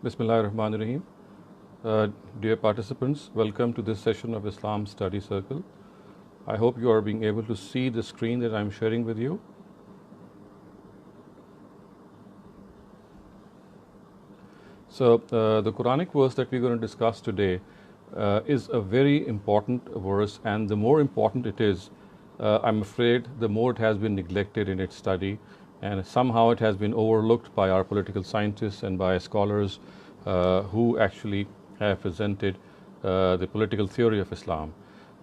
Bismillahirrahmanirrahim. Dear participants, welcome to this session of Islam Study Circle. I hope you are being able to see the screen that I'm sharing with you. So, the Quranic verse that we're going to discuss today is a very important verse, and the more important it is, I'm afraid the more it has been neglected in its study, and somehow it has been overlooked by our political scientists and by scholars who actually have presented the political theory of Islam.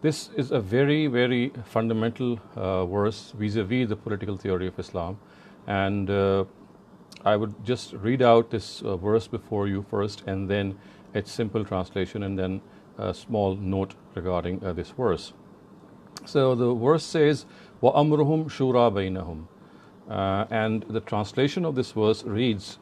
This is a very, very fundamental verse vis-a-vis the political theory of Islam, and I would just read out this verse before you first, and then its simple translation, and then a small note regarding this verse. So the verse says, وَأَمْرُهُمْ شُورَى بَيْنَهُمْ, and the translation of this verse reads,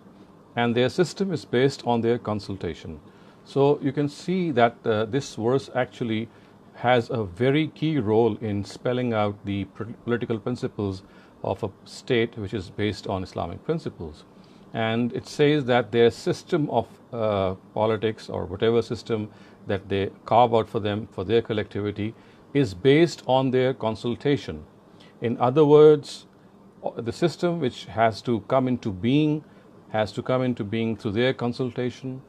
and their system is based on their consultation. So you can see that this verse actually has a very key role in spelling out the political principles of a state which is based on Islamic principles. And it says that their system of politics, or whatever system that they carve out for them, for their collectivity, is based on their consultation. In other words, the system which has to come into being through their consultation.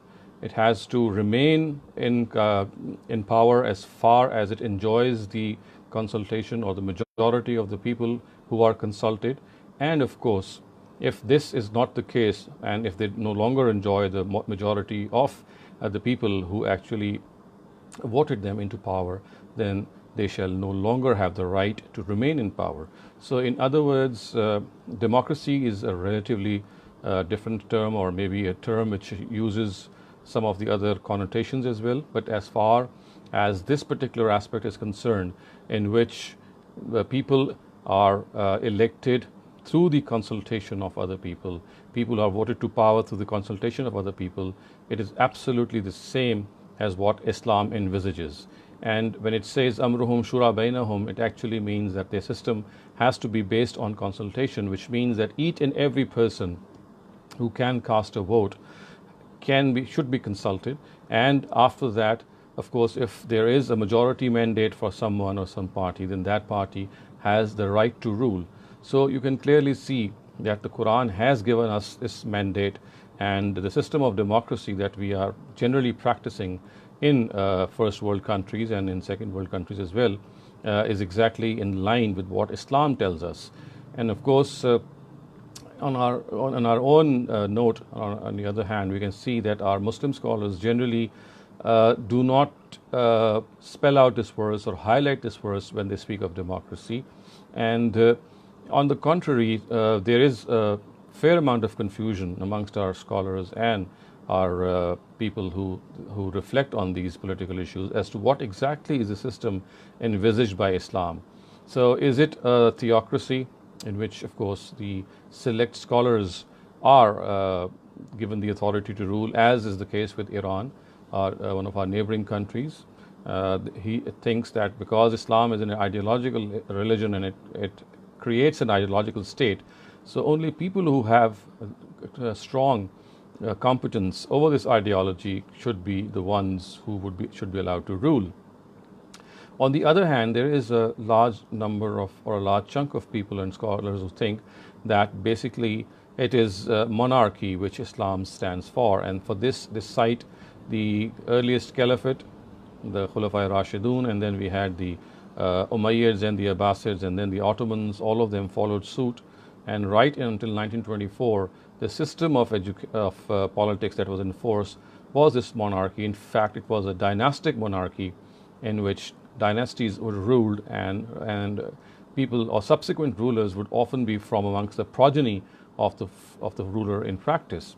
It has to remain in power as far as it enjoys the consultation or the majority of the people who are consulted. And of course, if this is not the case, and if they no longer enjoy the majority of the people who actually voted them into power, then they shall no longer have the right to remain in power. So in other words, democracy is a relatively different term, or maybe a term which uses some of the other connotations as well. But as far as this particular aspect is concerned, in which the people are elected through the consultation of other people, people are voted to power through the consultation of other people, it is absolutely the same as what Islam envisages. And when it says amruhum shura bainahum, it actually means that their system has to be based on consultation, which means that each and every person who can cast a vote should be consulted. And after that, of course, if there is a majority mandate for someone or some party, then that party has the right to rule. So you can clearly see that the Quran has given us this mandate, and the system of democracy that we are generally practicing in first world countries and in second world countries as well is exactly in line with what Islam tells us. And of course, on our own note, on the other hand, we can see that our Muslim scholars generally do not spell out this verse or highlight this verse when they speak of democracy. And on the contrary, there is a fair amount of confusion amongst our scholars and our people who reflect on these political issues as to what exactly is the system envisaged by Islam. So is it a theocracy, in which, of course, the select scholars are given the authority to rule, as is the case with Iran, one of our neighboring countries? He thinks that because Islam is an ideological religion and it creates an ideological state, so only people who have strong competence over this ideology should be the ones who should be allowed to rule. On the other hand, there is a large number of, or a large chunk of people and scholars who think that basically it is monarchy which Islam stands for, and for this cite the earliest caliphate, the Khulafai Rashidun, and then we had the Umayyads and the Abbasids, and then the Ottomans. All of them followed suit, and right until 1924, the system of politics that was in force was this monarchy. In fact, it was a dynastic monarchy in which dynasties were ruled, and people or subsequent rulers would often be from amongst the progeny of the ruler in practice.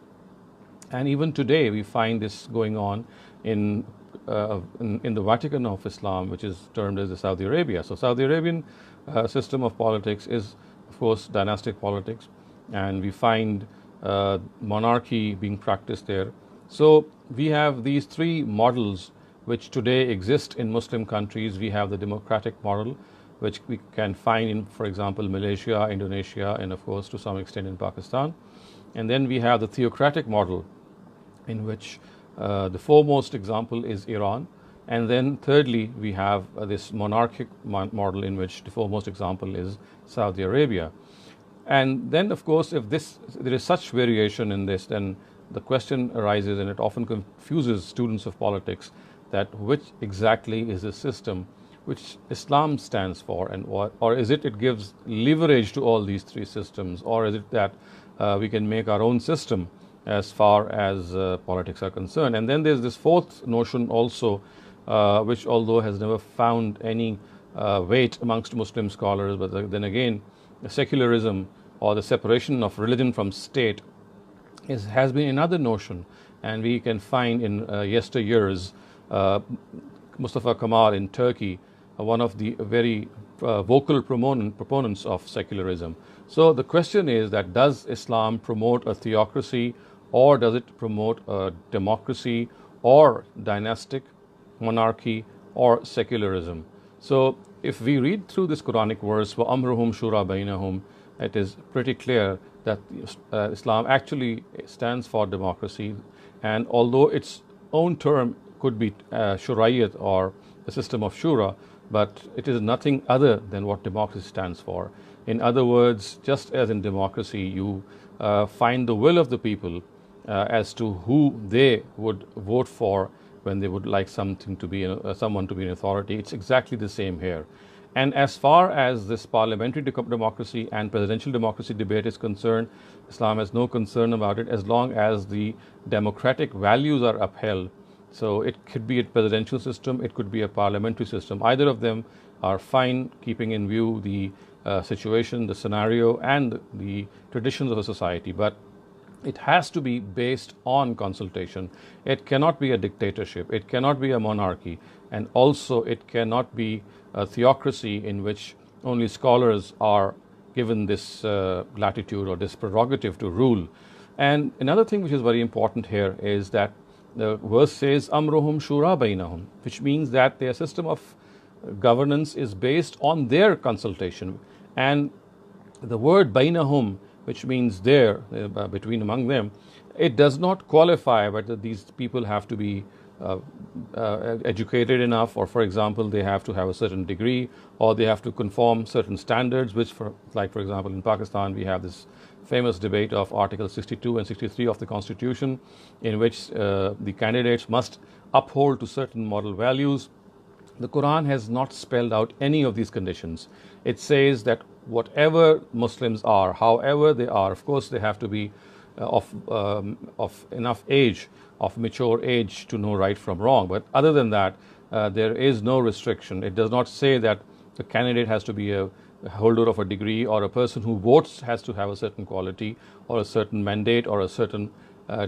And even today we find this going on in the Vatican of Islam, which is termed as the Saudi Arabia. So Saudi Arabian system of politics is, of course, dynastic politics, and we find monarchy being practiced there. So we have these three models which today exist in Muslim countries. We have the democratic model, which we can find in, for example, Malaysia, Indonesia, and of course to some extent in Pakistan. And then we have the theocratic model, in which the foremost example is Iran. And then thirdly, we have this monarchic model in which the foremost example is Saudi Arabia. And then, of course, if there is such variation in this, then the question arises, and it often confuses students of politics, that which exactly is the system which Islam stands for, and or is it gives leverage to all these three systems, or is it that we can make our own system as far as politics are concerned? And then there's this fourth notion also, which although has never found any weight amongst Muslim scholars, but then again, secularism or the separation of religion from state has been another notion, and we can find in yesteryears Mustafa Kemal in Turkey, one of the very vocal proponents of secularism. So the question is that does Islam promote a theocracy, or does it promote a democracy, or dynastic monarchy, or secularism? So if we read through this Quranic verse, وَأَمْرُهُمْ شُورَى بَيْنَهُمْ, it is pretty clear that Islam actually stands for democracy, and although its own term could be shura'iyat, or the system of shura, but it is nothing other than what democracy stands for. In other words, just as in democracy you find the will of the people as to who they would vote for when they would like something to be someone to be in authority, it's exactly the same here. And as far as this parliamentary democracy and presidential democracy debate is concerned, Islam has no concern about it as long as the democratic values are upheld. So it could be a presidential system, it could be a parliamentary system. Either of them are fine, keeping in view the situation, the scenario, and the traditions of a society. But it has to be based on consultation. It cannot be a dictatorship, it cannot be a monarchy, and also it cannot be a theocracy in which only scholars are given this latitude or this prerogative to rule. And another thing which is very important here is that the verse says amruhum shura bainahum, which means that their system of governance is based on their consultation. And the word bainahum, which means there, between, among them, it does not qualify whether these people have to be educated enough, or for example they have to have a certain degree, or they have to conform certain standards, which for example in Pakistan we have this famous debate of Article 62 and 63 of the Constitution, in which the candidates must uphold to certain moral values. The Quran has not spelled out any of these conditions. It says that whatever Muslims are, however they are, of course they have to be of enough age, of mature age to know right from wrong. But other than that, there is no restriction. It does not say that the candidate has to be a holder of a degree, or a person who votes has to have a certain quality, or a certain mandate, or a certain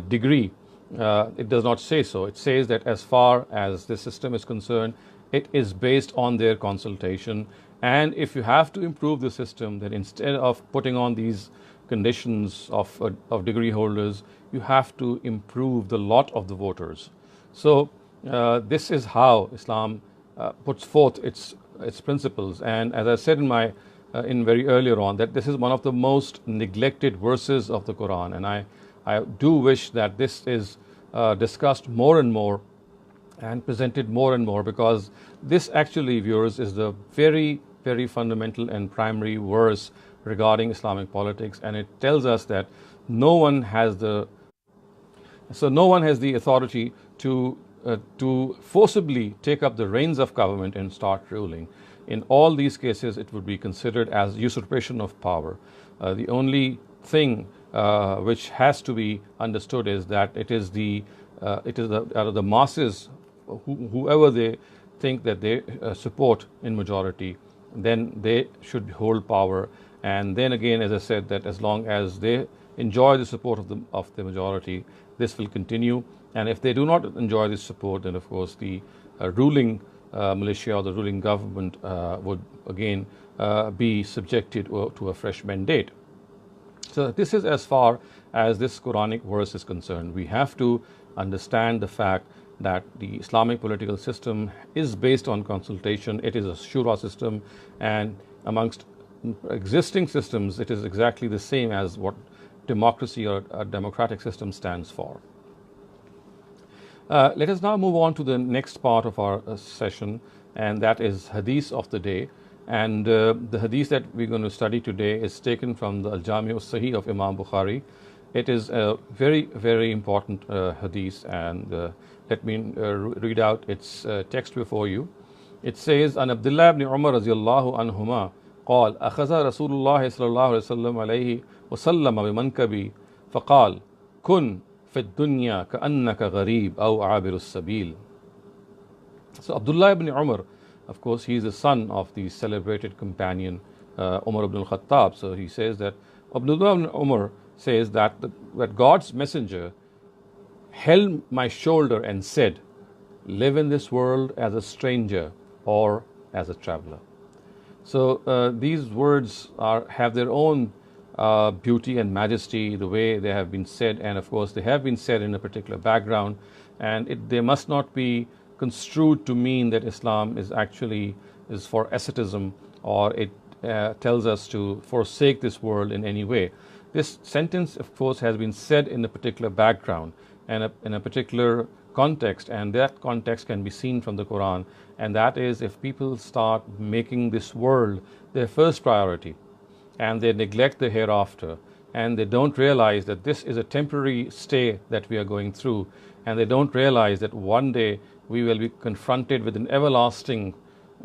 degree. It does not say so. It says that as far as the system is concerned, it is based on their consultation. And if you have to improve the system, then instead of putting on these conditions of degree holders, you have to improve the lot of the voters. So this is how Islam puts forth its principles. And as I said in very earlier on, that this is one of the most neglected verses of the Quran, and I do wish that this is discussed more and more and presented more and more, because this actually, viewers, is the very, very fundamental and primary verse regarding Islamic politics, and it tells us that no one has the authority to forcibly take up the reins of government and start ruling. In all these cases, it would be considered as usurpation of power. The only thing which has to be understood is that it is out of the masses, whoever they think that they support in majority, then they should hold power. And then again, as I said, that as long as they enjoy the support of the majority, this will continue. And if they do not enjoy this support, then of course the ruling militia or the ruling government would again be subjected to a fresh mandate. So this is as far as this Quranic verse is concerned. We have to understand the fact that the Islamic political system is based on consultation. It is a shura system, and amongst existing systems, it is exactly the same as what democracy or a democratic system stands for. Let us now move on to the next part of our session, and that is Hadith of the day. And the Hadith that we're going to study today is taken from the Al-Jami al-Sahih of Imam Bukhari. It is a very, very important Hadith, and let me read out its text before you. It says, "An Abdullah ibn Umar radiyallahu anhuma قال أخذ رسول الله صلى الله عليه وسلم عليه وسلم بمنكبي فقال كن في الدنيا كأنك غريب أو عابر السبيل." So Abdullah ibn Umar, of course, he is the son of the celebrated companion Umar ibn al-Khattab. So he says that Abdullah ibn Umar says that God's messenger held my shoulder and said, "Live in this world as a stranger or as a traveler." So these words have their own beauty and majesty, the way they have been said, and of course they have been said in a particular background, and they must not be construed to mean that Islam is for asceticism, or it tells us to forsake this world in any way. This sentence, of course, has been said in a particular background and in a particular context, and that context can be seen from the Quran, and that is if people start making this world their first priority and they neglect the hereafter, and they don't realize that this is a temporary stay that we are going through, and they don't realize that one day we will be confronted with an everlasting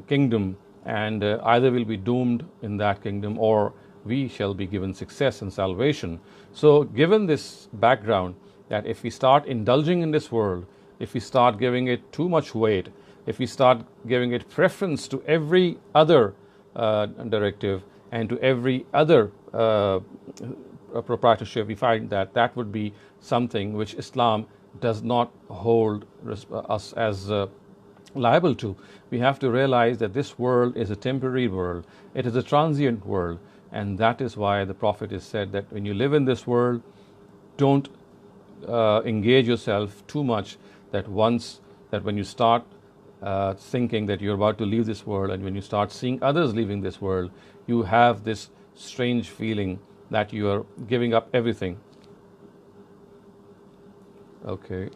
kingdom, and either we'll be doomed in that kingdom or we shall be given success and salvation. So given this background, that if we start indulging in this world, if we start giving it too much weight, if we start giving it preference to every other directive and to every other proprietorship, we find that that would be something which Islam does not hold us as liable to. We have to realize that this world is a temporary world, it is a transient world, and that is why the Prophet has said that when you live in this world, don't engage yourself too much, that when you start thinking that you're about to leave this world, and when you start seeing others leaving this world, you have this strange feeling that you are giving up everything. Okay.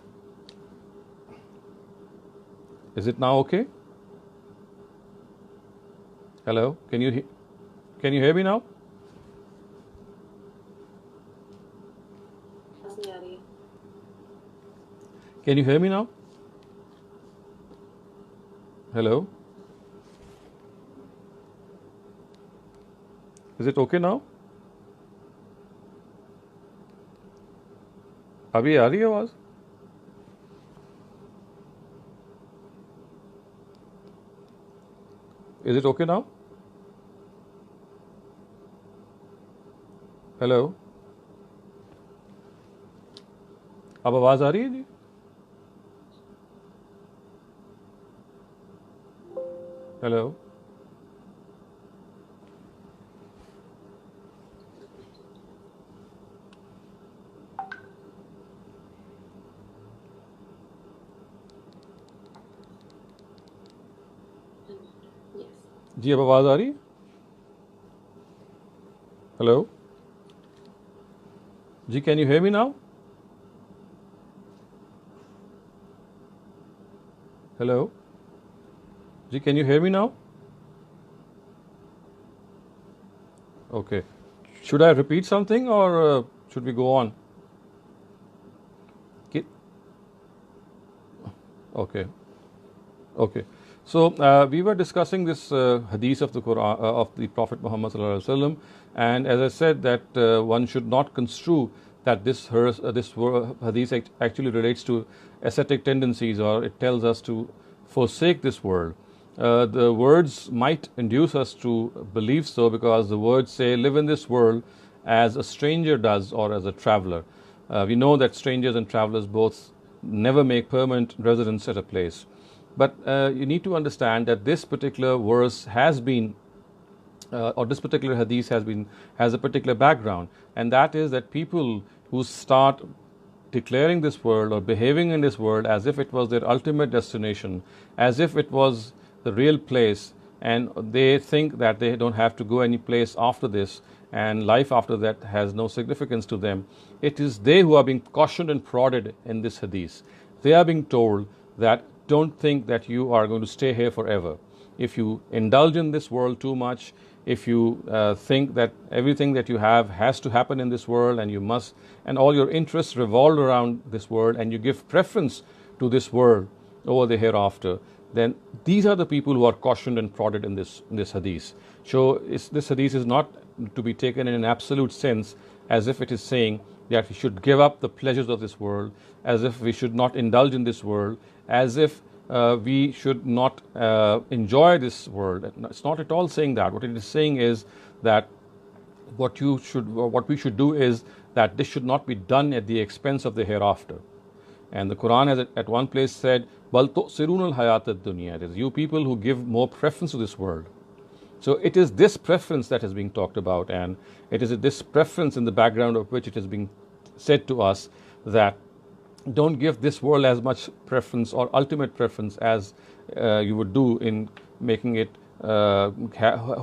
Is it now okay? Hello? Can you hear me now? Can you hear me now? Hello? Is it okay now? अभी आ रही है आवाज? Is it okay now? Hello? अब आवाज आ रही है जी? Hello? जी अब आवाज आ रही है? Hello ji, can you hear me now? Hello ji, can you hear me now? Okay. Should I repeat something or should we go on? Okay. Okay. So we were discussing this hadith of the Quran of the Prophet Muhammad sallallahu alaihi wasallam, and as I said that one should not construe that this hadith actually relates to ascetic tendencies, or it tells us to forsake this world. The words might induce us to believe so, because the words say, "Live in this world as a stranger does, or as a traveler." We know that strangers and travelers both never make permanent residence at a place. But you need to understand that this particular verse has been, or this particular hadith has a particular background, and that is that people who start declaring this world or behaving in this world as if it was their ultimate destination, as if it was the real place, and they think that they don't have to go any place after this, and life after that has no significance to them. It is they who are being cautioned and prodded in this hadith. they are being told that don't think that you are going to stay here forever. If you indulge in this world too much, if you think that everything that you have has to happen in this world and you must, and all your interests revolve around this world, and you give preference to this world over the hereafter, then these are the people who are cautioned and prodded in this hadith. So this hadith is not to be taken in an absolute sense as if it is saying that we should give up the pleasures of this world, as if we should not indulge in this world, as if we should not enjoy this world. It's not at all saying that. What it is saying is that what we should do is that this should not be done at the expense of the hereafter. And the Quran has at one place said, "Bal tu'siruna al-hayat ad-dunya." It is you people who give more preference to this world. So it is this preference that is being talked about, and it is this preference in the background of which it is being said to us that don't give this world as much preference or ultimate preference as you would do in making it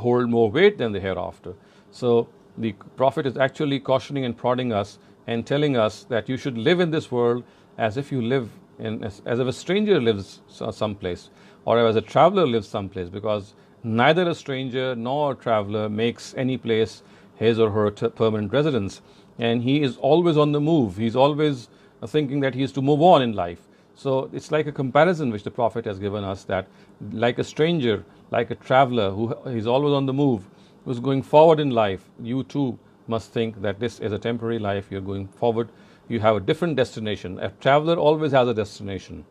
hold more weight than the hereafter. So the Prophet is actually cautioning and prodding us and telling us that you should live in this world as if you live in, as if a stranger lives someplace, or as a traveler lives someplace, because neither a stranger nor a traveler makes any place his or her permanent residence, and he is always on the move. He's always thinking that he is to move on in life. So it's like a comparison which the Prophet has given us, that like a stranger, like a traveler who is always on the move, who's going forward in life, you too must think that this is a temporary life. You're going forward. You have a different destination. A traveler always has a destination.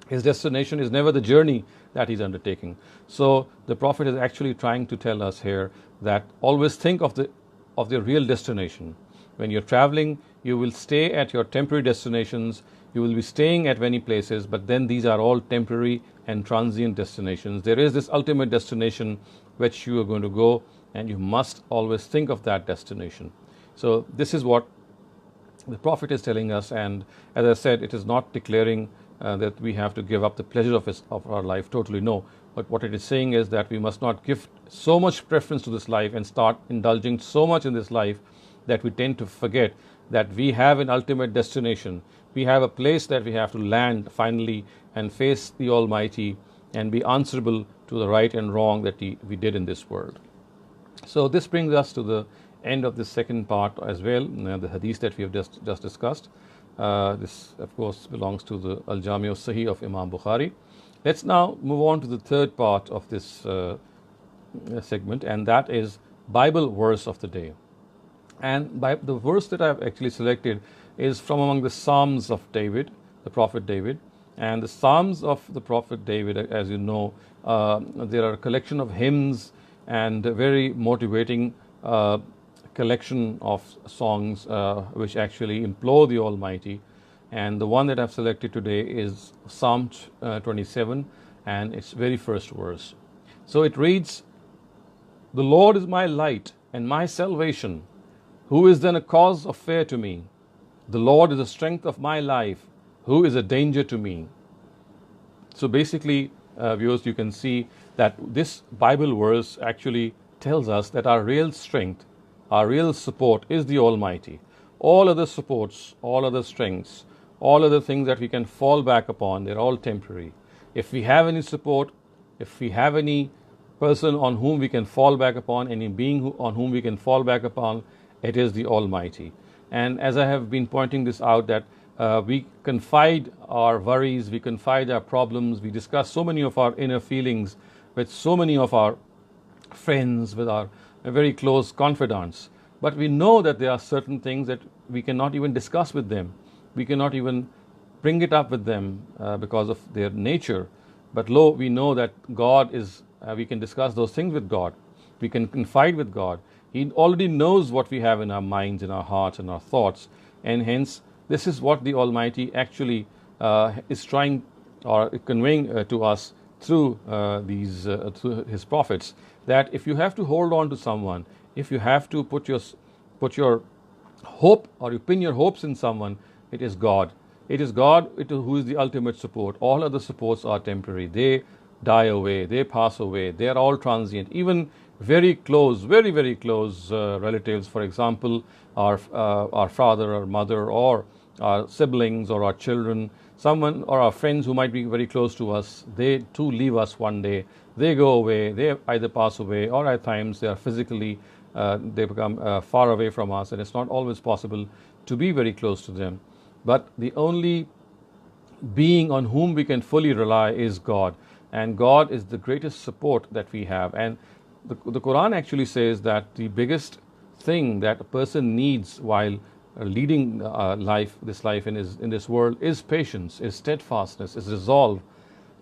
His destination is never the journey that he's undertaking. So the Prophet is actually trying to tell us here that always think of the real destination. When you're traveling, you will stay at your temporary destinations. You will be staying at many places, but then these are all temporary and transient destinations. There is this ultimate destination which you are going to go, and you must always think of that destination. So this is what the Prophet is telling us, and as I said, it is not declaring that we have to give up the pleasure of our life. Totally no. But what it is saying is that we must not give so much preference to this life and start indulging so much in this life that we tend to forget that we have an ultimate destination. We have a place that we have to land finally and face the Almighty and be answerable to the right and wrong that we did in this world. So this brings us to the end of this second part as well, the hadith that we have just discussed. This, of course, belongs to the Al-Jami al-Sahih of Imam Bukhari. Let's now move on to the third part of this segment, and that is Bible verse of the day. And the verse that I've actually selected is from among the Psalms of David, the Prophet David. And the Psalms of the Prophet David, as you know, there are a collection of hymns and a very motivating collection of songs which actually implore the Almighty. And the one that I've selected today is Psalm 27 and its very first verse. So it reads, "The Lord is my light and my salvation. Who is then a cause of fear to me? The Lord is the strength of my life. Who is a danger to me?" So basically, viewers, you can see that this Bible verse actually tells us that our real strength, our real support is the Almighty. All other supports, all other strengths, all other things that we can fall back upon, they're all temporary. If we have any support, if we have any person on whom we can fall back upon, any being on whom we can fall back upon, it is the Almighty. And as I have been pointing this out, that we confide our worries, we confide our problems, we discuss so many of our inner feelings with so many of our friends, with our very close confidants. But we know that there are certain things that we cannot even discuss with them. We cannot even bring it up with them because of their nature. But lo, we know that God is, we can discuss those things with God. We can confide with God. He already knows what we have in our minds, in our hearts, and our thoughts. And hence, this is what the Almighty actually is trying or conveying to us through through His prophets. That if you have to hold on to someone, if you have to put your hope, or you pin your hopes in someone, it is God. It is God who is the ultimate support. All other supports are temporary. They die away. They pass away. They are all transient. Even very close, very, very close relatives, for example, our father or mother, or our siblings or our children, someone or our friends who might be very close to us, they too leave us one day. They go away, they either pass away, or at times they are physically, they become far away from us, and it's not always possible to be very close to them. But the only being on whom we can fully rely is God. And God is the greatest support that we have. And the Quran actually says that the biggest thing that a person needs while leading this life in this world is patience, is steadfastness, is resolve.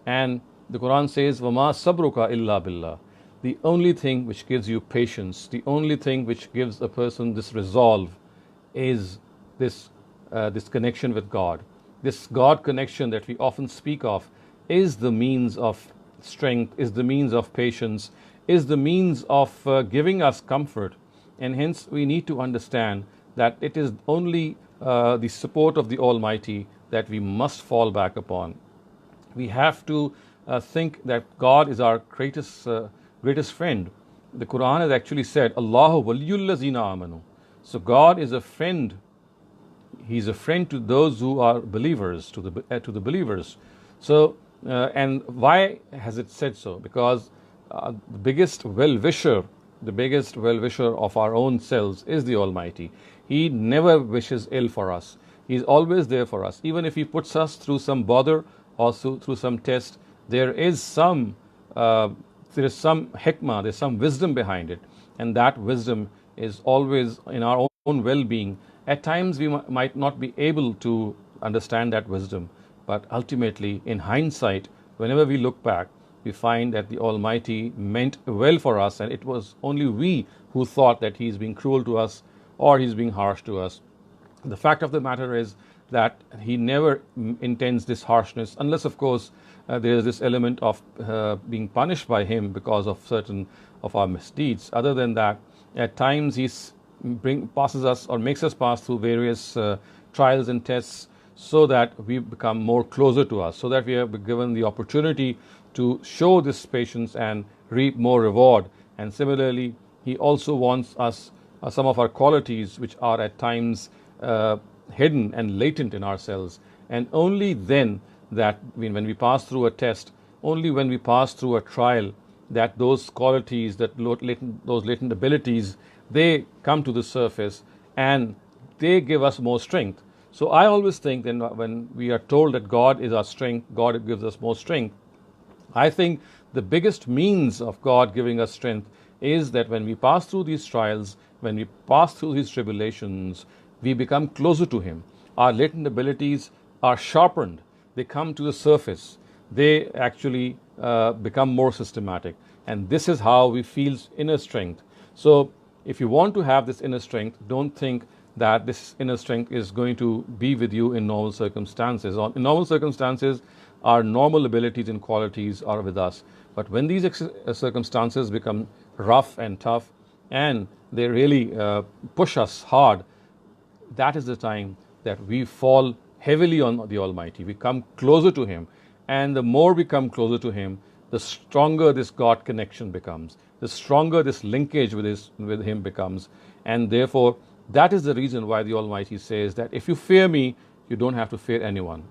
And the Quran says, وَمَا sabruka illa billah. The only thing which gives you patience, the only thing which gives a person this resolve is this connection with God. This God connection that we often speak of is the means of strength, is the means of patience, is the means of giving us comfort. And hence we need to understand that it is only the support of the Almighty that we must fall back upon. We have to think that God is our greatest friend. The Quran has actually said, Allahu waliyul lazina amanu. So God is a friend. He's a friend to those who are believers, to the believers. So, and why has it said so? Because the biggest well-wisher of our own selves is the Almighty. He never wishes ill for us. He's always there for us. Even if He puts us through some bother or through some test, there is some hikmah, there's some wisdom behind it, and that wisdom is always in our own well-being. At times we might not be able to understand that wisdom, but ultimately, in hindsight, whenever we look back, we find that the Almighty meant well for us, and it was only we who thought that He's being cruel to us or He's being harsh to us. The fact of the matter is that He never intends this harshness, unless, of course, there is this element of being punished by Him because of certain of our misdeeds. Other than that, at times He passes us or makes us pass through various trials and tests so that we become more closer to us, so that we are given the opportunity to show this patience and reap more reward. And similarly, He also wants us, some of our qualities which are at times hidden and latent in ourselves. And only then that when we pass through a test, only when we pass through a trial, that those qualities, those latent abilities, they come to the surface and they give us more strength. So I always think that when we are told that God is our strength, God gives us more strength, I think the biggest means of God giving us strength is that when we pass through these trials, when we pass through these tribulations, we become closer to Him. Our latent abilities are sharpened. They come to the surface. They actually become more systematic. And this is how we feel inner strength. So if you want to have this inner strength, don't think that this inner strength is going to be with you in normal circumstances. In normal circumstances, our normal abilities and qualities are with us. But when these circumstances become rough and tough and they really push us hard, that is the time that we fall heavily on the Almighty. We come closer to Him. And the more we come closer to Him, the stronger this God connection becomes, the stronger this linkage with Him becomes. And therefore, that is the reason why the Almighty says that if you fear me, you don't have to fear anyone.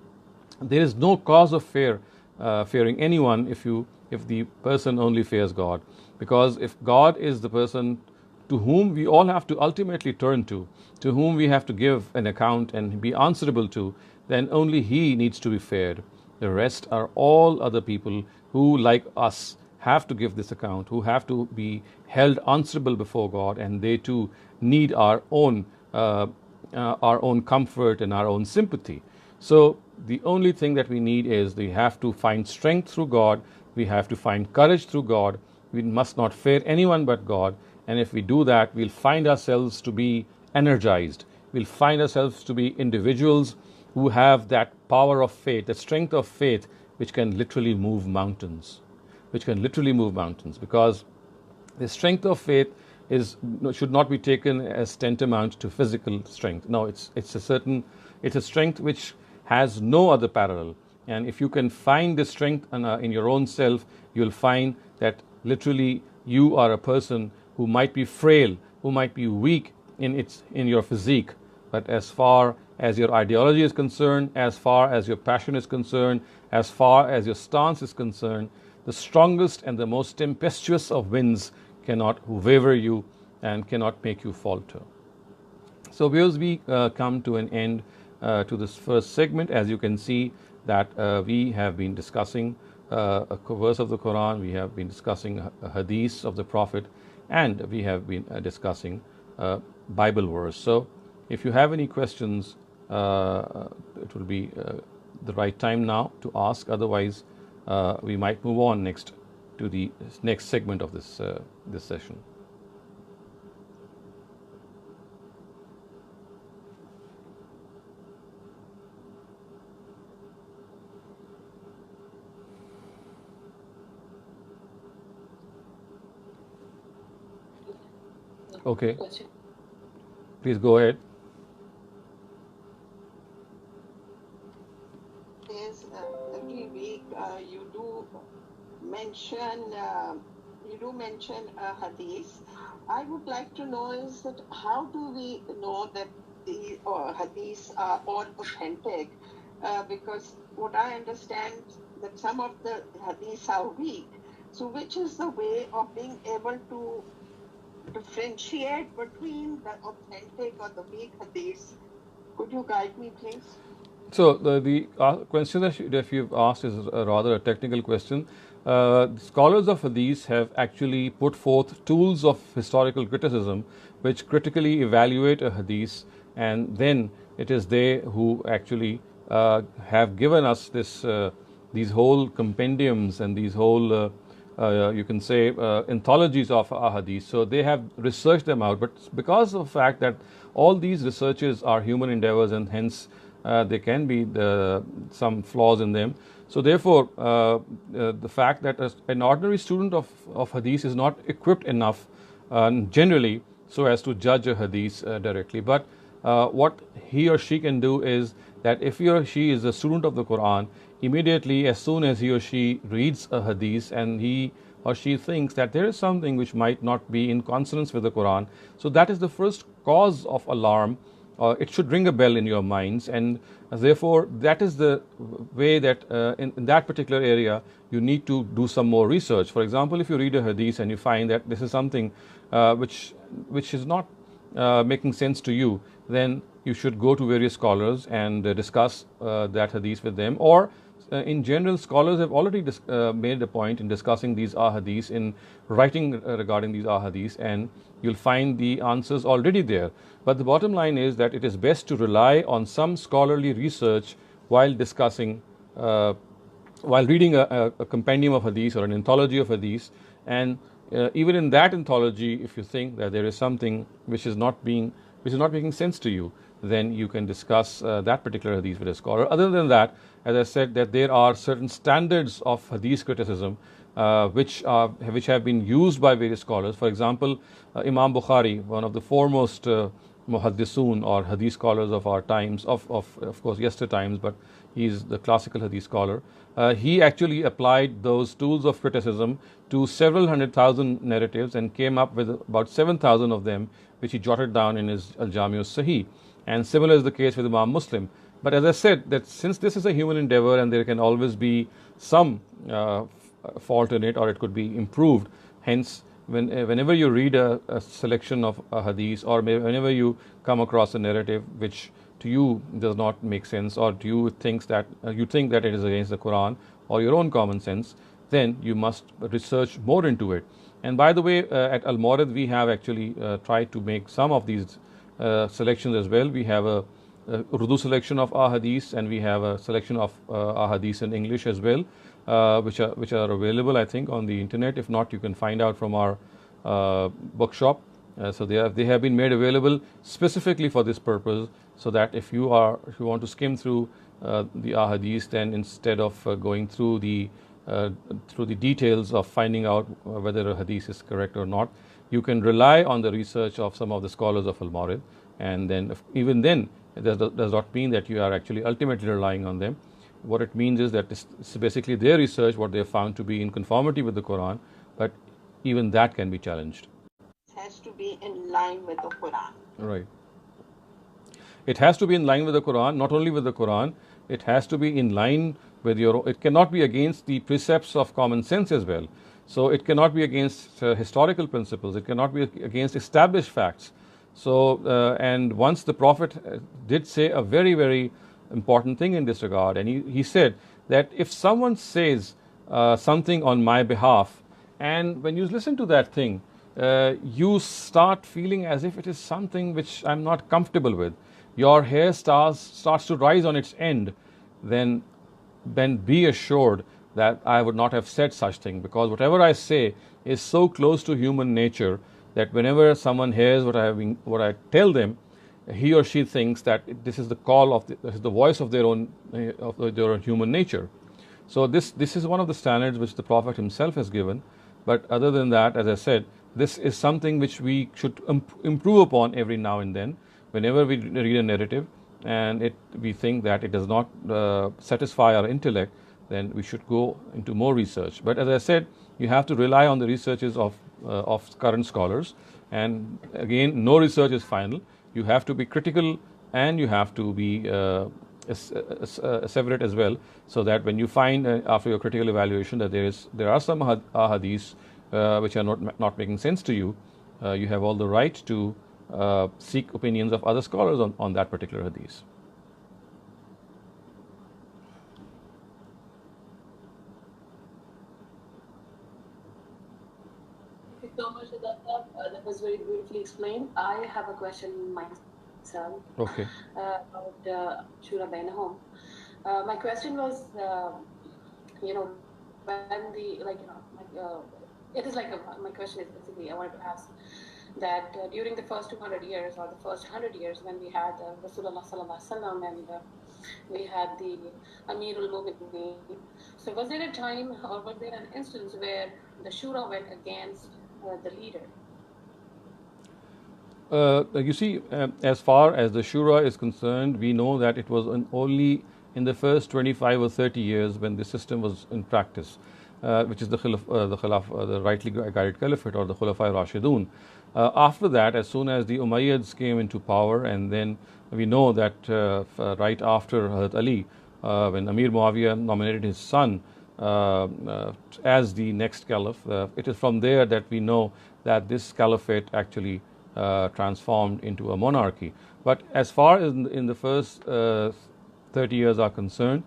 There is no cause of fearing anyone if the person only fears God. Because if God is the person to whom we all have to ultimately turn to whom we have to give an account and be answerable to, then only He needs to be feared. The rest are all other people who, like us, have to give this account, who have to be held answerable before God, and they too need our own comfort and our own sympathy. So the only thing that we need is we have to find strength through God, we have to find courage through God, we must not fear anyone but God, and if we do that, we'll find ourselves to be energized. We'll find ourselves to be individuals who have that power of faith, that strength of faith, which can literally move mountains. Because the strength of faith should not be taken as tantamount to physical strength. No, it's a strength which has no other parallel. And if you can find this strength in your own self, you'll find that literally you are a person who might be frail, who might be weak in your physique, but as far as your ideology is concerned, as far as your passion is concerned, as far as your stance is concerned, the strongest and the most tempestuous of winds cannot waver you and cannot make you falter. So viewers, we come to an end to this first segment. As you can see that we have been discussing a verse of the Quran, we have been discussing a hadith of the Prophet, and we have been discussing Bible verse. So if you have any questions, it will be the right time now to ask. Otherwise, we might move on next to the next segment of this session. Okay, please go ahead. Is every week you do mention a hadith. I would like to know is that how do we know that the hadiths are all authentic? Because what I understand that some of the hadiths are weak. So which is the way of being able to differentiate between the authentic or the weak hadiths? Could you guide me, please? So the question that you've asked is rather a technical question. Scholars of hadith have actually put forth tools of historical criticism which critically evaluate a hadith, and then it is they who actually have given us these whole compendiums and these whole you can say anthologies of ahadith. So they have researched them out, but because of the fact that all these researches are human endeavors and hence there can be some flaws in them. So therefore the fact that an ordinary student of hadith is not equipped enough generally so as to judge a hadith directly, but what he or she can do is that if he or she is a student of the Quran, immediately as soon as he or she reads a hadith and he or she thinks that there is something which might not be in consonance with the Quran, so that is the first cause of alarm. It should ring a bell in your minds, and therefore that is the way that in that particular area you need to do some more research. For example, if you read a hadith and you find that this is something which is not making sense to you, then you should go to various scholars and discuss that hadith with them. Or in general, scholars have already made a point in discussing these ahadiths, in writing regarding these ahadiths, and you'll find the answers already there. But the bottom line is that it is best to rely on some scholarly research while discussing, while reading a compendium of hadith or an anthology of hadith. And even in that anthology, if you think that there is something which is not making sense to you, then you can discuss that particular hadith with a scholar. Other than that, as I said, that there are certain standards of hadith criticism which have been used by various scholars. For example, Imam Bukhari, one of the foremost muhaddisun or hadith scholars of our times, of course yester times, but he's the classical hadith scholar. He actually applied those tools of criticism to several 100,000 narratives and came up with about 7,000 of them, which he jotted down in his Al-Jami al-Sahih. And similar is the case with Imam Muslim. But as I said, that since this is a human endeavor and there can always be some fault in it, or it could be improved, hence whenever you read a selection of a hadith, or whenever you come across a narrative which to you does not make sense, or to you think that it is against the Quran or your own common sense, then you must research more into it. And by the way, at Al-Mawrid we have actually tried to make some of these selections as well. We have a Urdu selection of ahadith, and we have a selection of ahadith in English as well, which are available, I think, on the internet. If not, you can find out from our bookshop. So they have been made available specifically for this purpose, so that if you want to skim through the ahadith, then instead of going through the details of finding out whether a hadith is correct or not, you can rely on the research of some of the scholars of Al-Mawrid, and then even then it does not mean that you are actually ultimately relying on them. What it means is that it's basically their research, what they have found to be in conformity with the Quran, but even that can be challenged. It has to be in line with the Quran. Right. it has to be in line with the Quran, not only with the Quran, it has to be in line with your, it cannot be against the precepts of common sense as well. So it cannot be against historical principles, it cannot be against established facts. So, and once the Prophet did say a very, very important thing in this regard, and he said that if someone says something on my behalf, and when you listen to that thing, you start feeling as if it is something which I'm not comfortable with, your hair starts to rise on its end, then be assured that I would not have said such thing, because whatever I say is so close to human nature that whenever someone hears what I tell them, he or she thinks that this is the call of this is the voice of their own human nature. So this is one of the standards which the Prophet himself has given. But other than that, as I said, this is something which we should improve upon every now and then. Whenever we read a narrative and we think that it does not satisfy our intellect, then we should go into more research. But as I said, you have to rely on the researches of current scholars. And again, no research is final. You have to be critical and you have to be separate as well, so that when you find after your critical evaluation that there are some hadiths which are not making sense to you, you have all the right to seek opinions of other scholars on that particular hadith. Thank you so much, Adata. That was very beautifully explained. I have a question myself. Okay. About Shura Bainahum. My question was, when it is like my question is basically, I wanted to ask that during the first 200 years or the first 100 years when we had Rasulullah Sallallahu Alaihi Wasallam and we had the Amirul Mu'minin, so was there a time or was there an instance where the Shura went against the leader? You see, as far as the Shura is concerned, we know that it was only in the first 25 or 30 years when the system was in practice, which is the rightly guided caliphate or the Khulafai Rashidun. After that, as soon as the Umayyads came into power, and then we know that right after Hazrat Ali, when Amir Muawiyah nominated his son as the next caliph, it is from there that we know that this caliphate actually transformed into a monarchy. But as far as in the first 30 years are concerned,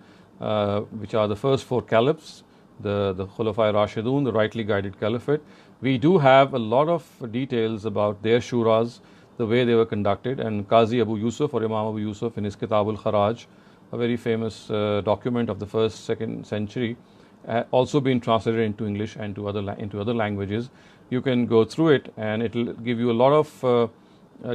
which are the first four caliphs, the Khulafai Rashidun, the rightly guided caliphate, we do have a lot of details about their shuras, the way they were conducted. And Qazi Abu Yusuf or Imam Abu Yusuf in his Kitab al-Kharaj, a very famous document of the first, second century, also been translated into English and into other languages. You can go through it and it will give you a lot of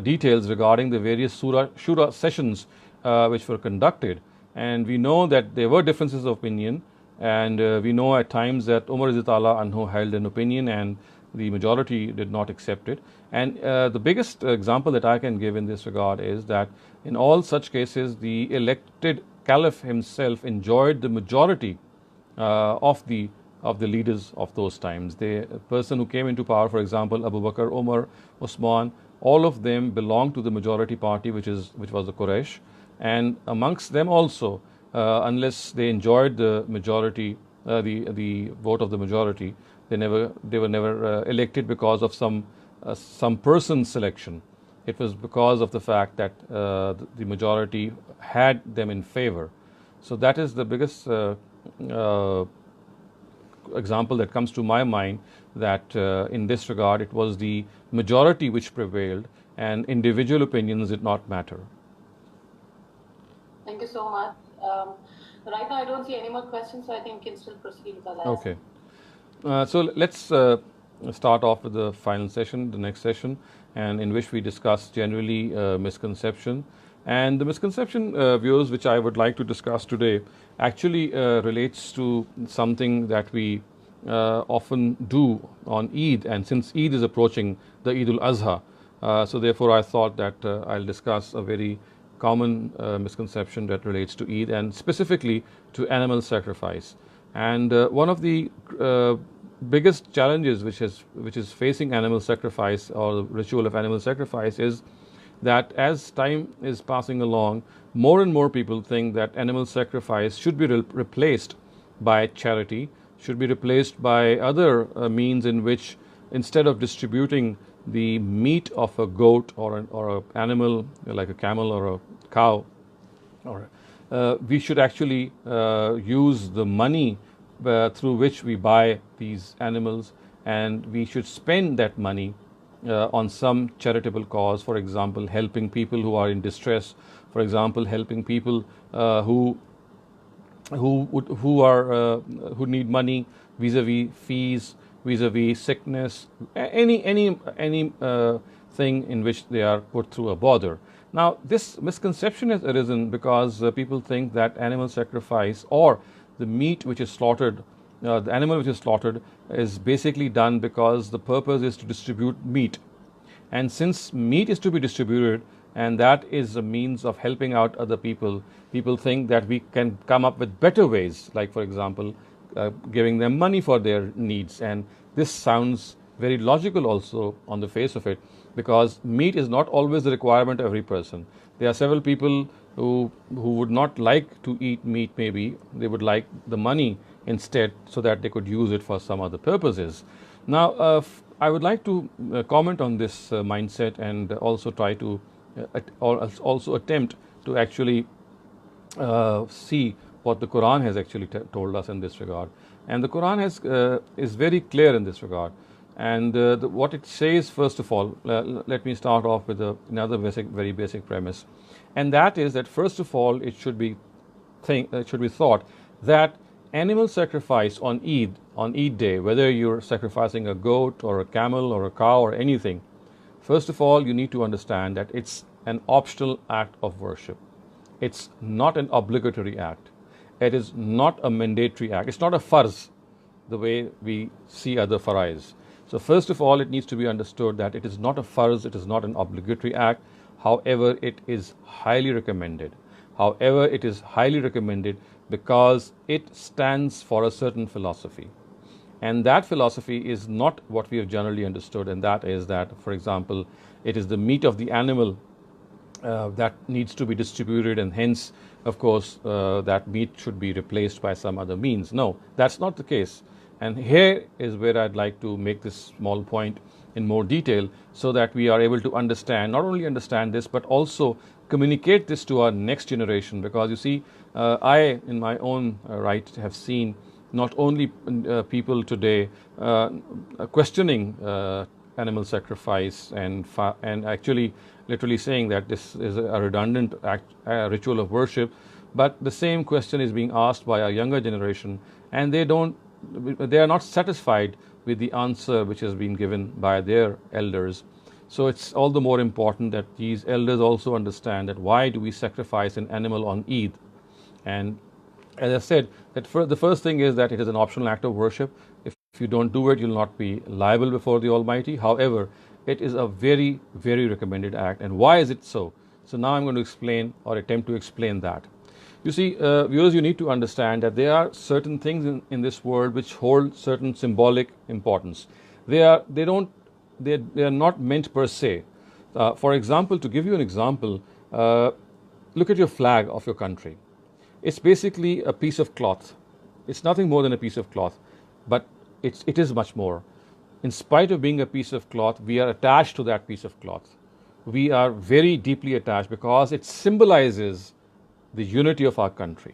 details regarding the various shura sessions which were conducted. And we know that there were differences of opinion, and we know at times that Umar Radhiyallahu Anhu held an opinion and the majority did not accept it. And the biggest example that I can give in this regard is that in all such cases, the elected caliph himself enjoyed the majority of the leaders of those times. The person who came into power, for example, Abu Bakr, Umar, Usman, all of them belonged to the majority party, which was the Quraysh. And amongst them also, unless they enjoyed the majority, the vote of the majority, they were never elected because of some person's selection. It was because of the fact that the majority had them in favor. So that is the biggest example that comes to my mind, that in this regard it was the majority which prevailed and individual opinions did not matter. Thank you so much. Right now I don't see any more questions, so I think we can still proceed with the last. Okay. So let's start off with the final session, the next session, and in which we discuss generally misconception. And the misconception, viewers, which I would like to discuss today actually relates to something that we often do on Eid, and since Eid is approaching, the Eid al-Azha, so therefore I thought that I'll discuss a very common misconception that relates to Eid and specifically to animal sacrifice. And one of the biggest challenges which is facing animal sacrifice or the ritual of animal sacrifice is that as time is passing along, more and more people think that animal sacrifice should be replaced by charity, should be replaced by other means in which, instead of distributing the meat of a goat or an animal like a camel or a cow, or we should actually use the money through which we buy these animals, and we should spend that money on some charitable cause. For example, helping people who are in distress. For example, helping people who need money vis-a-vis fees, vis-a-vis sickness, any thing in which they are put through a bother. Now, this misconception has arisen because people think that animal sacrifice or the meat which is slaughtered, the animal which is slaughtered, is basically done because the purpose is to distribute meat. And since meat is to be distributed, and that is a means of helping out other people, people think that we can come up with better ways, like, for example, giving them money for their needs. And this sounds very logical also on the face of it, because meat is not always the requirement of every person. There are several people who would not like to eat meat. Maybe they would like the money instead, so that they could use it for some other purposes. Now, I would like to comment on this mindset, and also try to also attempt to actually see what the Quran has actually told us in this regard. And the Quran is very clear in this regard. And what it says, first of all, let me start off with another very basic premise, and that is that, first of all, it should be thought that animal sacrifice on Eid day, whether you're sacrificing a goat or a camel or a cow or anything, first of all, you need to understand that it's an optional act of worship. It's not an obligatory act. It is not a mandatory act. It's not a farz, the way we see other farais. So first of all, it needs to be understood that it is not a farz, it is not an obligatory act. However, it is highly recommended. However, it is highly recommended because it stands for a certain philosophy. And that philosophy is not what we have generally understood, and that is that, for example, it is the meat of the animal that needs to be distributed, and hence, of course, that meat should be replaced by some other means. No, that's not the case. And here is where I'd like to make this small point in more detail, so that we are able to understand, not only understand this, but also communicate this to our next generation. Because you see, I, in my own right, have seen not only people today questioning animal sacrifice and actually literally saying that this is a redundant ritual of worship, but the same question is being asked by our younger generation, and they are not satisfied with the answer which has been given by their elders. So it's all the more important that these elders also understand that why do we sacrifice an animal on Eid. And as I said, that the first thing is that it is an optional act of worship. If you don't do it, you'll not be liable before the Almighty. However, it is a very, very recommended act. And why is it so? So now I'm going to explain, or attempt to explain that. You see, viewers, you need to understand that there are certain things in this world which hold certain symbolic importance. They are not meant per se. For example, to give you an example, look at your flag of your country. It's basically a piece of cloth. It's nothing more than a piece of cloth, but it is much more. In spite of being a piece of cloth, we are attached to that piece of cloth. We are very deeply attached because it symbolizes the unity of our country.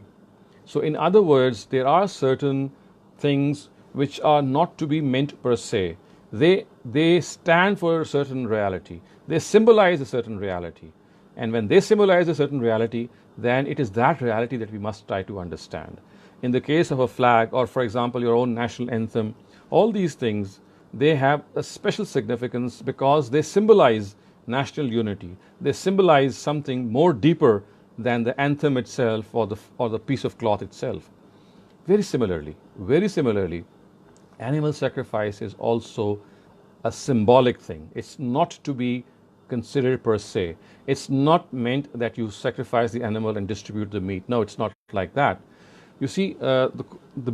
So in other words, there are certain things which are not to be meant per se. They stand for a certain reality. They symbolize a certain reality. And when they symbolize a certain reality, then it is that reality that we must try to understand. In the case of a flag, or for example, your own national anthem, all these things, they have a special significance because they symbolize national unity. They symbolize something more deeper than the anthem itself or the piece of cloth itself. Very similarly, animal sacrifice is also a symbolic thing. It's not to be considered per se. It's not meant that you sacrifice the animal and distribute the meat. No, it's not like that. You see, the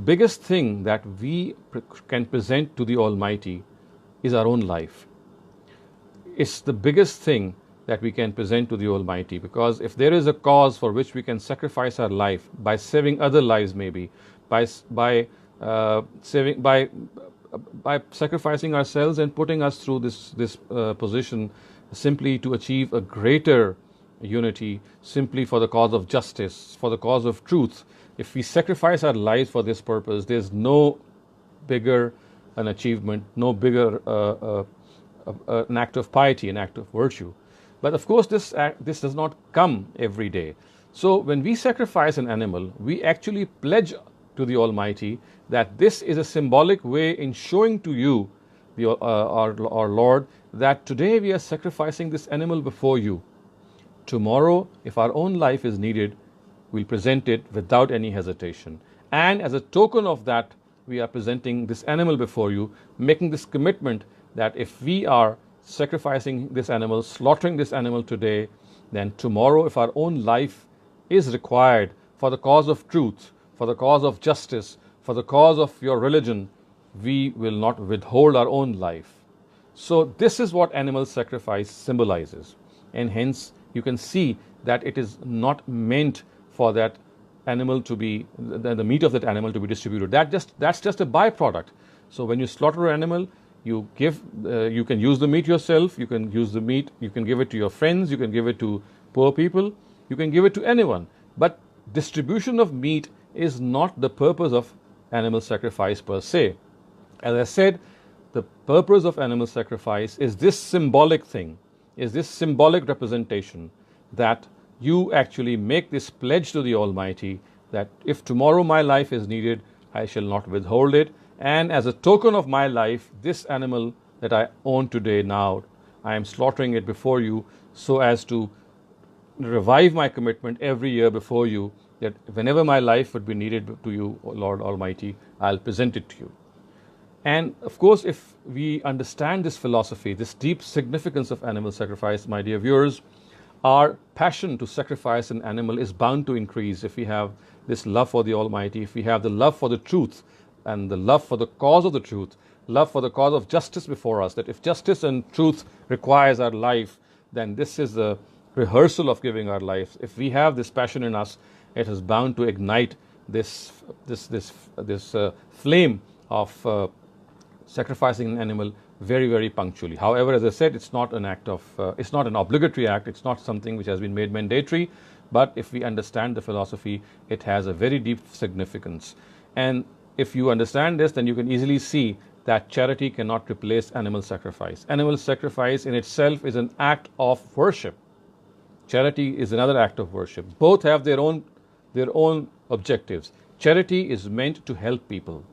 biggest thing that we can present to the Almighty is our own life. It's the biggest thing that we can present to the Almighty. Because if there is a cause for which we can sacrifice our life by saving other lives, maybe by saving by sacrificing ourselves and putting us through this position simply to achieve a greater unity, simply for the cause of justice, for the cause of truth. If we sacrifice our lives for this purpose, there's no bigger an achievement, no bigger an act of piety, an act of virtue. But of course, this does not come every day. So when we sacrifice an animal, we actually pledge to the Almighty that this is a symbolic way in showing to you, our Lord, that today we are sacrificing this animal before you. Tomorrow, if our own life is needed, we'll present it without any hesitation. And as a token of that, we are presenting this animal before you, making this commitment that if we are sacrificing this animal, slaughtering this animal today, then tomorrow, if our own life is required for the cause of truth, for the cause of justice, for the cause of your religion, we will not withhold our own life. So this is what animal sacrifice symbolizes. And hence, you can see that it is not meant for that animal to be, the meat of that animal to be distributed. That's just a byproduct. So when you slaughter an animal, you can use the meat yourself, you can use the meat, you can give it to your friends, you can give it to poor people, you can give it to anyone. But distribution of meat is not the purpose of animal sacrifice per se. As I said, the purpose of animal sacrifice is this symbolic thing, is this symbolic representation that you actually make this pledge to the Almighty that if tomorrow my life is needed, I shall not withhold it. And as a token of my life, this animal that I own today now, I am slaughtering it before you so as to revive my commitment every year before you that whenever my life would be needed to you, Lord Almighty, I'll present it to you. And of course, if we understand this philosophy, this deep significance of animal sacrifice, my dear viewers, our passion to sacrifice an animal is bound to increase if we have this love for the Almighty, if we have the love for the truth and the love for the cause of the truth, love for the cause of justice before us, that if justice and truth requires our life, then this is the rehearsal of giving our life. If we have this passion in us, it is bound to ignite this flame of sacrificing an animal very, very punctually. However, as I said, it's not an act of, it's not an obligatory act, it's not something which has been made mandatory, but if we understand the philosophy, it has a very deep significance. And if you understand this, then you can easily see that charity cannot replace animal sacrifice. Animal sacrifice in itself is an act of worship. Charity is another act of worship. Both have their own objectives. Charity is meant to help people.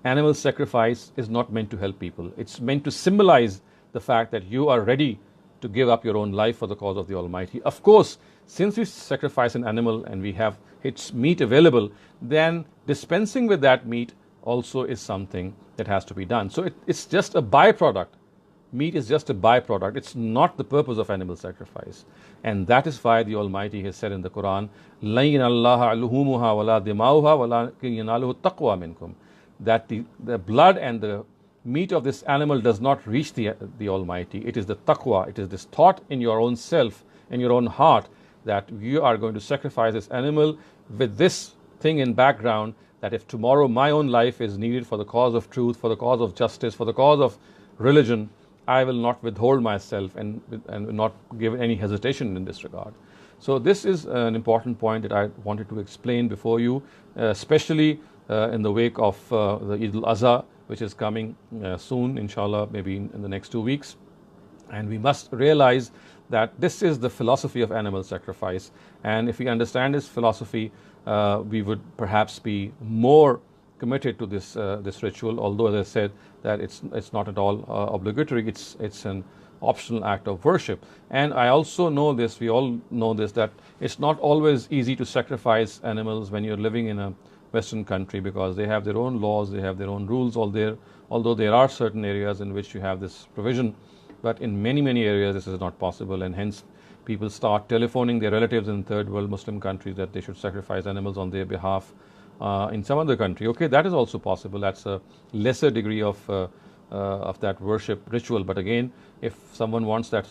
Animal sacrifice is not meant to help people. It's meant to symbolize the fact that you are ready to give up your own life for the cause of the Almighty. Of course, since we sacrifice an animal and we have its meat available, then dispensing with that meat also is something that has to be done. So it's just a byproduct. Meat is just a byproduct. It's not the purpose of animal sacrifice. And that is why the Almighty has said in the Quran, لَن يَنَالَ اللَّهَ لُحُومُهَا وَلَا دِمَاؤُهَا وَلَكِنْ يَنَالُهُ التَّقْوَى مِنْكُمْ. That the blood and the meat of this animal does not reach the Almighty. It is the taqwa, it is this thought in your own self, in your own heart, that you are going to sacrifice this animal with this thing in background, that if tomorrow my own life is needed for the cause of truth, for the cause of justice, for the cause of religion, I will not withhold myself and not give any hesitation in this regard. So this is an important point that I wanted to explain before you, especially in the wake of the Eid al-Adha, which is coming soon, inshallah, maybe in the next 2 weeks. And we must realize that this is the philosophy of animal sacrifice. And if we understand this philosophy, we would perhaps be more committed to this ritual, although, as I said, that it's not at all obligatory. It's an optional act of worship. And I also know this, we all know this, that it's not always easy to sacrifice animals when you're living in a Western country, because they have their own laws, they have their own rules, although there are certain areas in which you have this provision, but in many, many areas this is not possible, and hence people start telephoning their relatives in third world Muslim countries that they should sacrifice animals on their behalf in some other country. Okay, that is also possible. That's a lesser degree of of that worship ritual. But again, if someone wants that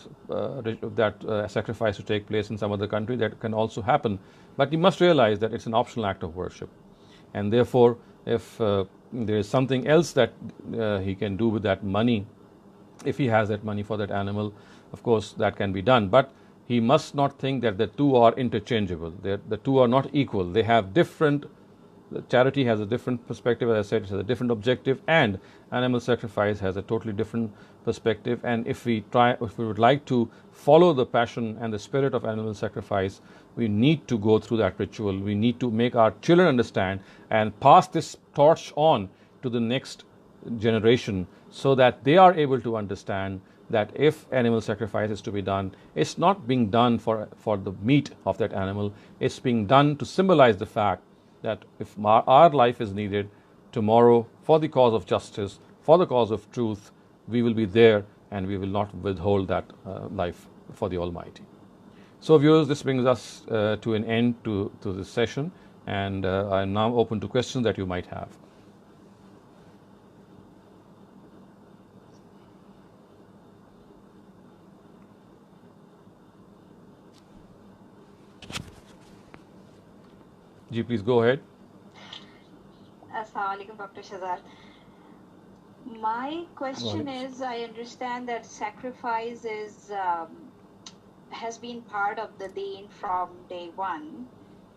sacrifice to take place in some other country, that can also happen. But you must realize that it's an optional act of worship, and therefore, if there is something else that he can do with that money, if he has that money for that animal, of course that can be done. But he must not think that the two are interchangeable. The two are not equal. They have different. The charity has a different perspective, as I said, it has a different objective, and animal sacrifice has a totally different perspective. And if we would like to follow the passion and the spirit of animal sacrifice, we need to go through that ritual. We need to make our children understand and pass this torch on to the next generation, so that they are able to understand that if animal sacrifice is to be done, it's not being done for the meat of that animal. It's being done to symbolize the fact that if our life is needed tomorrow for the cause of justice, for the cause of truth, we will be there, and we will not withhold that life for the Almighty. So viewers, this brings us to an end to this session, and I am now open to questions that you might have. Ji, please go ahead. Assalamu alaikum, Dr. Shehzad. My question is, I understand that sacrifice has been part of the deen from day one.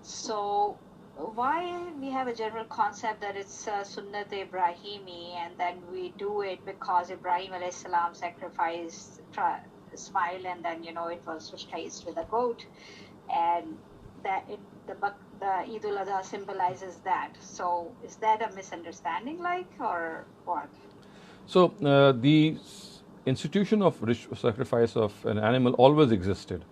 So why we have a general concept that it's Sunnat Ibrahimi, and then we do it because Ibrahim alayhi salam sacrificed smile, and then it was switched with a goat, and that the Eid al-Adha symbolizes that. So is that a misunderstanding, or what? So the institution of sacrifice of an animal always existed.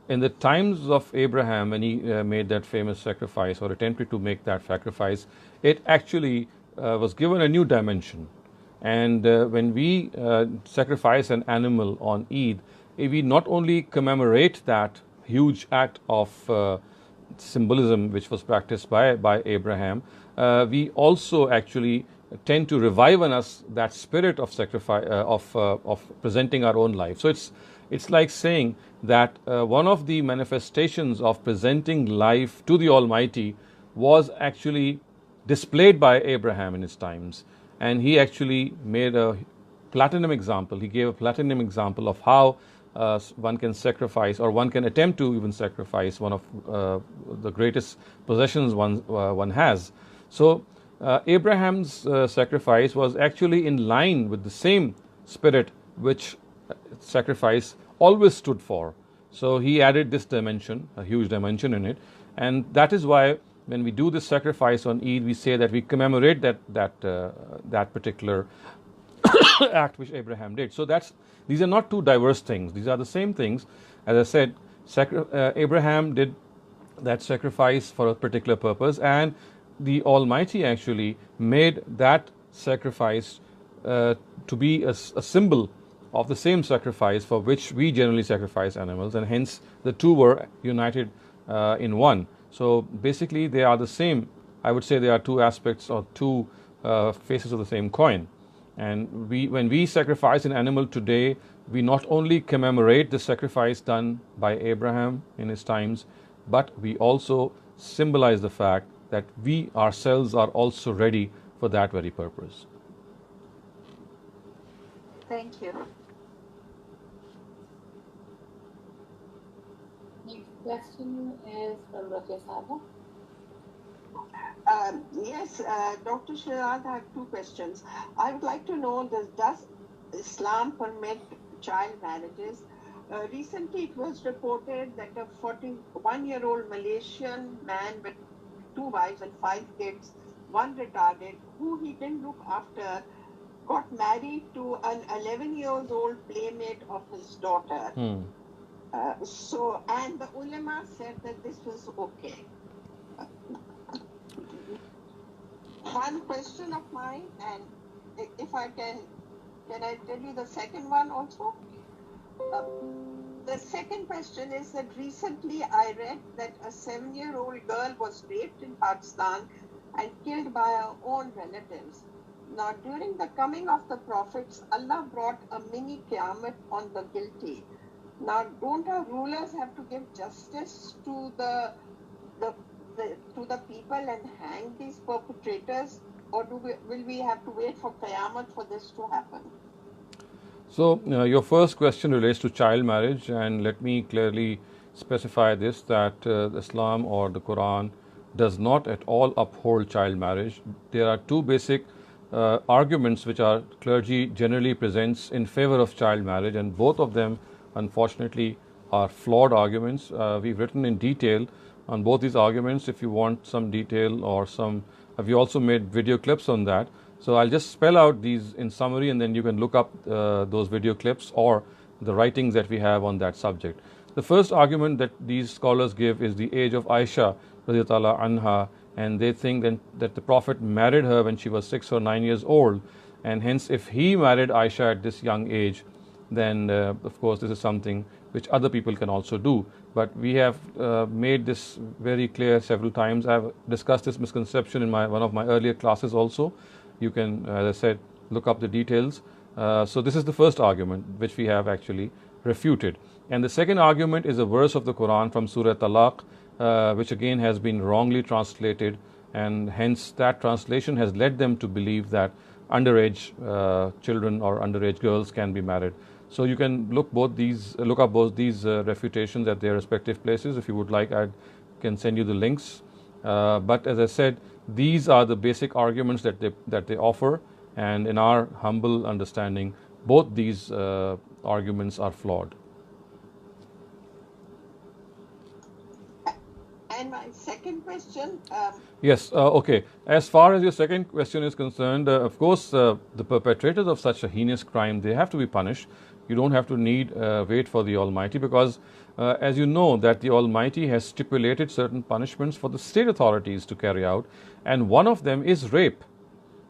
In the times of Abraham, when he made that famous sacrifice, or attempted to make that sacrifice, it actually was given a new dimension. And when we sacrifice an animal on Eid, we not only commemorate that huge act of symbolism which was practiced by Abraham, we also actually tend to revive in us that spirit of sacrifice, of presenting our own life. So it's like saying that one of the manifestations of presenting life to the Almighty was actually displayed by Abraham in his times, and he actually made a platinum example. He gave a platinum example of how one can sacrifice, or one can attempt to even sacrifice one of the greatest possessions one has. So Abraham's sacrifice was actually in line with the same spirit which sacrifice always stood for. So he added this dimension, a huge dimension in it, and that is why when we do this sacrifice on Eid, we say that we commemorate that particular act which Abraham did. So these are not two diverse things. These are the same things. As I said, Abraham did that sacrifice for a particular purpose, and the Almighty actually made that sacrifice to be a symbol of the same sacrifice for which we generally sacrifice animals, and hence the two were united in one. So basically they are the same. I would say they are two aspects, or two faces of the same coin. And when we sacrifice an animal today, we not only commemorate the sacrifice done by Abraham in his times, but we also symbolize the fact that we ourselves are also ready for that very purpose. Thank you. Next question is from Dr. Shehzad. Yes, Dr. Shehzad, I have two questions. I would like to know, does Islam permit child marriages? Recently it was reported that a 41-year-old Malaysian man with 2 wives and 5 kids, one retarded, who he didn't look after, got married to an 11-year-old playmate of his daughter. And the ulama said that this was okay. One question of mine, and if I can I tell you the second one also? The second question is that recently I read that a 7-year-old girl was raped in Pakistan and killed by her own relatives. Now, during the coming of the prophets, Allah brought a mini Qiyamah on the guilty. Now, don't our rulers have to give justice to to the people and hang these perpetrators, or will we have to wait for Qiyamah for this to happen? So, your first question relates to child marriage, and let me clearly specify this that Islam or the Quran does not at all uphold child marriage. There are two basic arguments which our clergy generally presents in favor of child marriage, and both of them, unfortunately, are flawed arguments. We've written in detail on both these arguments. If you want some detail or some, we also made video clips on that. So I'll just spell out these in summary, and then you can look up those video clips or the writings that we have on that subject. The first argument that these scholars give is the age of Aisha radhiyallahu anha, and they think that the Prophet married her when she was 6 or 9 years old, and hence if he married Aisha at this young age, then of course this is something which other people can also do. But we have made this very clear several times. I've discussed this misconception in one of my earlier classes also. You can, as I said, look up the details. So this is the first argument which we have actually refuted. And the second argument is a verse of the Quran from Surah Talaq, which again has been wrongly translated, and hence that translation has led them to believe that underage children or underage girls can be married. So you can look up both these refutations at their respective places. If you would like, I can send you the links. But as I said, these are the basic arguments that they offer, and in our humble understanding, both these arguments are flawed. And my second question. Yes, okay. As far as your second question is concerned, of course, the perpetrators of such a heinous crime, they have to be punished. You don't have to wait for the Almighty, because as you know that the Almighty has stipulated certain punishments for the state authorities to carry out, and one of them is rape.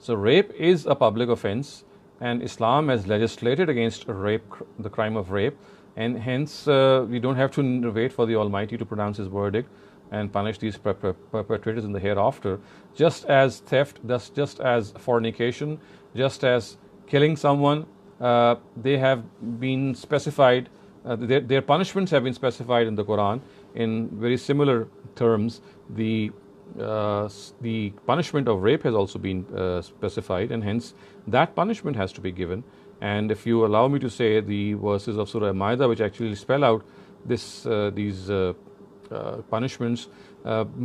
So rape is a public offense, and Islam has legislated against rape, the crime of rape, and hence we don't have to wait for the Almighty to pronounce His verdict and punish these perpetrators in the hereafter. Just as theft, just as fornication, just as killing someone, they have been specified, their punishments have been specified in the Quran in very similar terms. The punishment of rape has also been specified, and hence that punishment has to be given. And if you allow me to say, the verses of Surah Al-Mawrid, which actually spell out these punishments,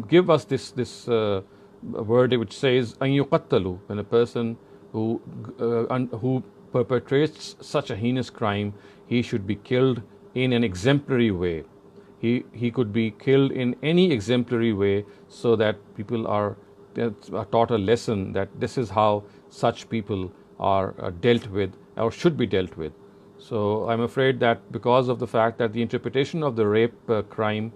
give us this word which says an yuqattalu, when a person who perpetrates such a heinous crime, he should be killed in an exemplary way. He could be killed in any exemplary way, so that people are taught a lesson that this is how such people are dealt with or should be dealt with. So I'm afraid that because of the fact that the interpretation of the rape crime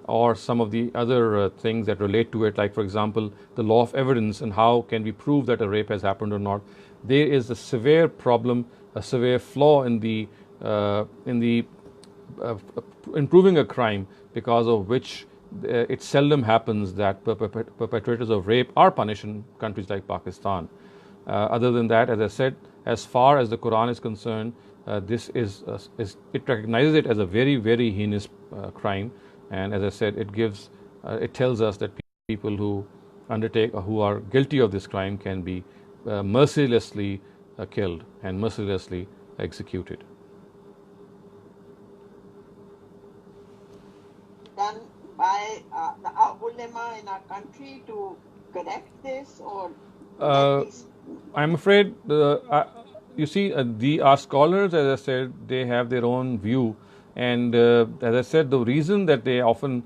or some of the other things that relate to it, like for example the law of evidence and how can we prove that a rape has happened or not, there is a severe problem, a severe flaw in proving a crime, because of which it seldom happens that perpetrators of rape are punished in countries like Pakistan. Other than that, as I said, as far as the Quran is concerned, it recognizes it as a very, very heinous crime, and as I said, it tells us that people who are guilty of this crime can be mercilessly killed and mercilessly executed. Done by the ulama in our country to correct this, or I'm afraid you see, our scholars, as I said, they have their own view, and as I said, the reason that they often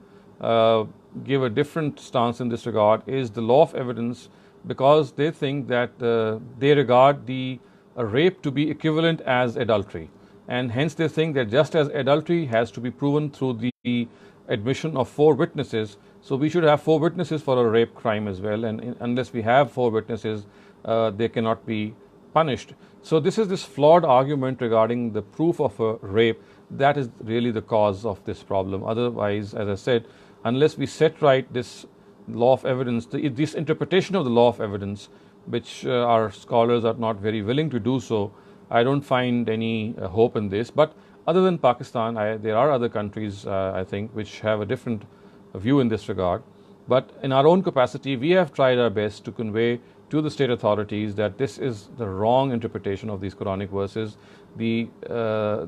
give a different stance in this regard is the law of evidence, because they think that they regard the rape to be equivalent as adultery, and hence they think that just as adultery has to be proven through the admission of 4 witnesses, so we should have 4 witnesses for a rape crime as well, and unless we have 4 witnesses, they cannot be punished. So this flawed argument regarding the proof of a rape, that is really the cause of this problem. Otherwise, as I said, unless we set right this law of evidence, this interpretation of the law of evidence, which our scholars are not very willing to do so, I don't find any hope in this. But other than Pakistan, there are other countries, I think, which have a different view in this regard. But in our own capacity, we have tried our best to convey to the state authorities that this is the wrong interpretation of these Quranic verses. The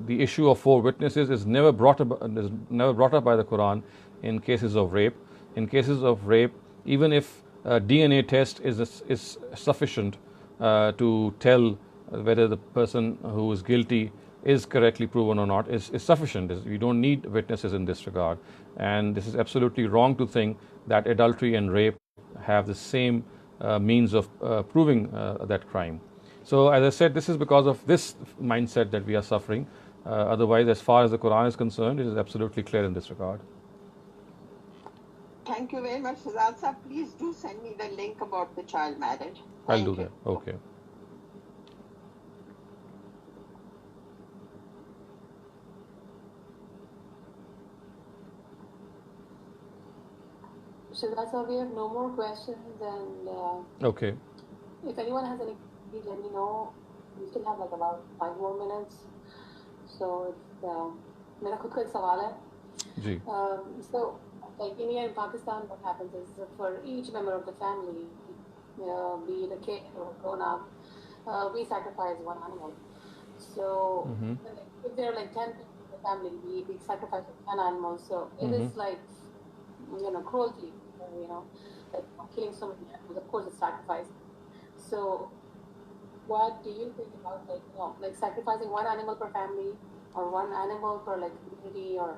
issue of 4 witnesses is never brought up by the Quran in cases of rape. In cases of rape, even if a DNA test is sufficient to tell whether the person who is guilty is correctly proven or not, is sufficient. You don't need witnesses in this regard. And this is absolutely wrong to think that adultery and rape have the same means of proving that crime. So as I said, this is because of this mindset that we are suffering. Otherwise, as far as the Quran is concerned, it is absolutely clear in this regard. Thank you very much, Shehzad sir. Please do send me the link about the child marriage. I'll do that. Okay. Shehzad sir, we have no more questions, and Okay. if anyone has any, please let me know. We still have like about 5 more minutes. So it's मेरा खुद का एक सवाल है. जी. So, like India and Pakistan, what happens is that for each member of the family, be it a kid or grown up, we sacrifice one animal. So, if there are like 10 people in the family, we sacrifice 10 animals. So, it is like, cruelty, like killing so many animals. Of course, it's sacrifice. So, what do you think about like sacrificing one animal per family or one animal per like community or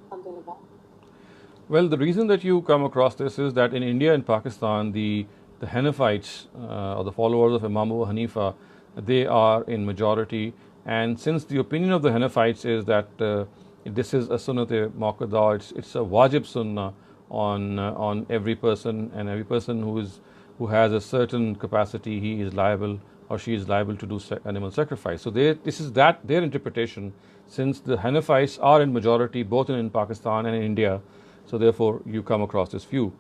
something like that? Well, the reason that you come across this is that in India and Pakistan, the Hanafites or the followers of Imam Abu Hanifa, they are in majority. And since the opinion of the Hanafites is that this is a sunnat-e-muakkada, it's a wajib sunnah on every person, and every person who has a certain capacity, he is liable or she is liable to do animal sacrifice. So this is their interpretation, since the Hanafites are in majority both in Pakistan and in India. So therefore, you come across this view.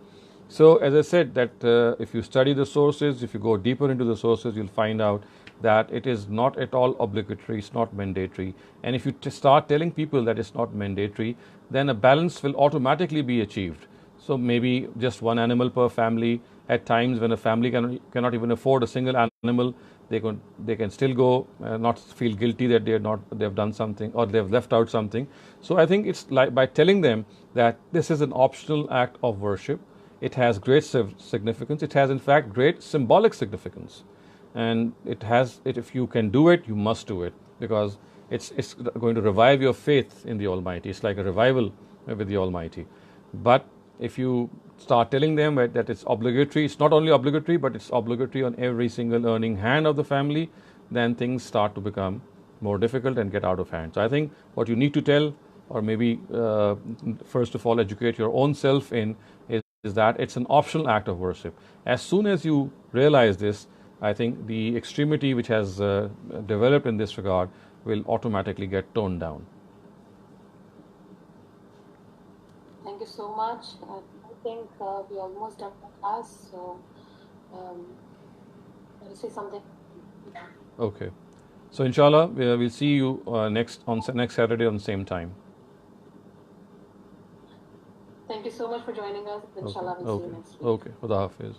So as I said, that if you study the sources, if you go deeper into the sources, you'll find out that it is not at all obligatory, it's not mandatory. And if you start telling people that it's not mandatory, then a balance will automatically be achieved. So maybe just one animal per family. At times when a family cannot even afford a single animal, they can still go, not feel guilty that they have done something or they have left out something. So I think it's like by telling them that this is an optional act of worship, it has great significance. It has in fact great symbolic significance, and if you can do it, you must do it, because it's going to revive your faith in the Almighty. It's like a revival with the Almighty. But if you start telling them that it's obligatory, it's not only obligatory, but it's obligatory on every single earning hand of the family, then things start to become more difficult and get out of hand. So I think what you need to tell, or maybe first of all educate your own self in, is that it's an optional act of worship. As soon as you realize this, I think the extremity which has developed in this regard will automatically get toned down. Thank you so much. I think we almost done the class, so let us say something. Okay. So inshallah, we'll see you next Saturday on the same time. Thank you so much for joining us. Inshallah, we'll see you next week. Okay. Khuda Hafiz.